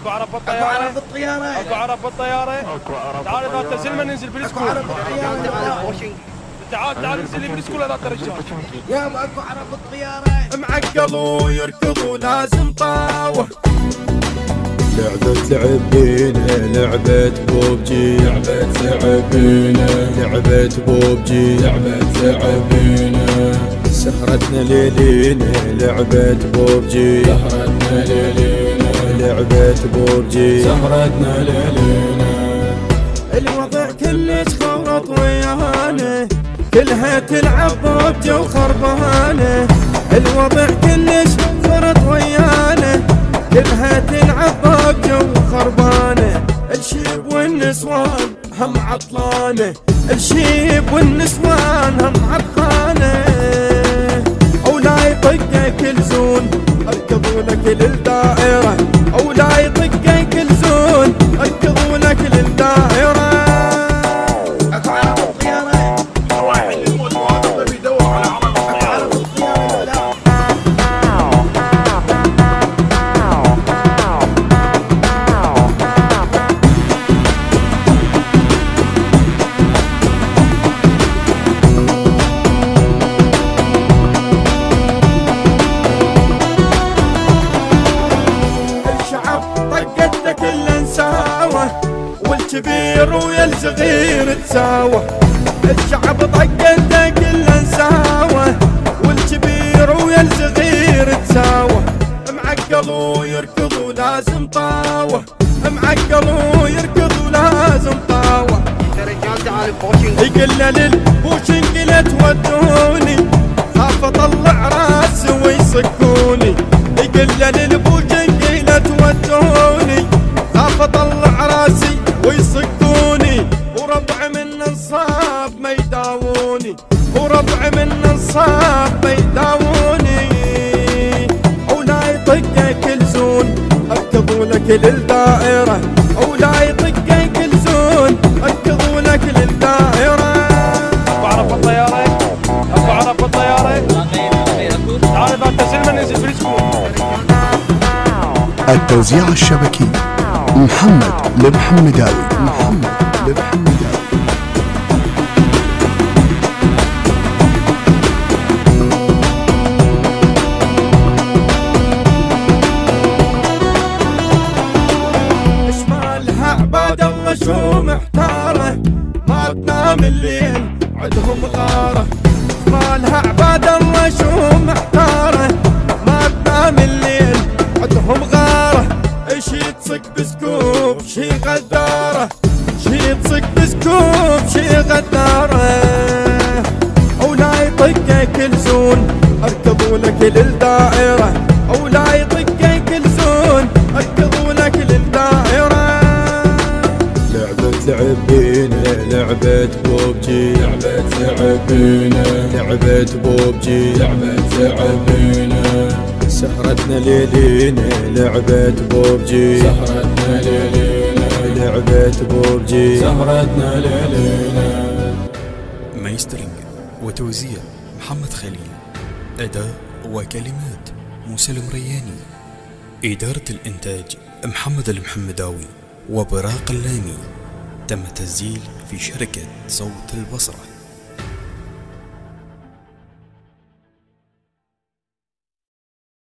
اكو عرب بالطياره، اكو عرب بالطياره، اكو عرب بالطياره، اكو عرب. تعال اذا تنزل ننزل بالسكول. تعال ننزل لي بالسكول اذا الرجال. يا اكو عرب بالطياره، معقلوا يركضوا لازم طاوه. لعبة لعبة بوبجي، لعبة بوبجي، سهرتنا ليلينا لعبة بوبجي، لعبة بوبجي، سهرتنا ليلينا. الوضع كلش خورط ويانا، كلها تلعب بوبجي وخربانه. الوضع كلش خورط ويانا، كلها تلعب بوبجي وخربانه. الشيب والنسوان هم عطلانه، الشيب والنسوان هم عطلانه. او لا يطقه كل زون اركضوا لك للدائره، او لا يطقه كل زون اركضوا لك للدائره. اكو عرب بالطياره، واحد يموت وهذا بيدور على عرب بالطياره. الشعب طقته كله نساوه، والكبير ويا الصغير تساوه. الشعب طقته كله نساوه، والكبير ويا الصغير تساوه. معقلوا يركضوا لازم طاوه، معقلوا يركضوا لازم طاوه. يقول للبوشنج لا تودوني، خاف اطلع راسي ويصكوني. يقول للبوشنج لا تودوني، خاف اطلع راسي ويصكوني. وربع من انصاب ما يداووني، وربع من انصاب ما يداووني. او لا يطقه كل زون اركضوا لك للدائره، او لا يطقه كل زون اركضوا لك للدائره. اكو عرب بالطياره، اكو عرب بالطياره، تعال اذا تنزل ننزل بالسكول. التوزيع الشبكي محمد المحمداوي، محمد المحمداوي. شمالها عباد الله شو محتاره، ما تنام الليل عندهم غاره. شمالها عباد الله شو محتاره، ما تنام الليل عندهم غاره. شي تصك بسكوب شي غداره، شي تصك بسكوب شي غداره. او لا يطقه كل زون اركضوا لك للدائره، او لا يطقه كل زون اركضوا لك للدائره. لعبة بوبجي، لعبة بوبجي، سهرتنا ليلينا لعبة بوبجي، لعبة بوبجي، سهرتنا ليلينا. مايسترينج وتوزيع محمد خليل، أداء وكلمات موسى المرياني، إدارة الإنتاج محمد المحمداوي وبراق اللامي. تم تسجيل في شركة صوت البصرة.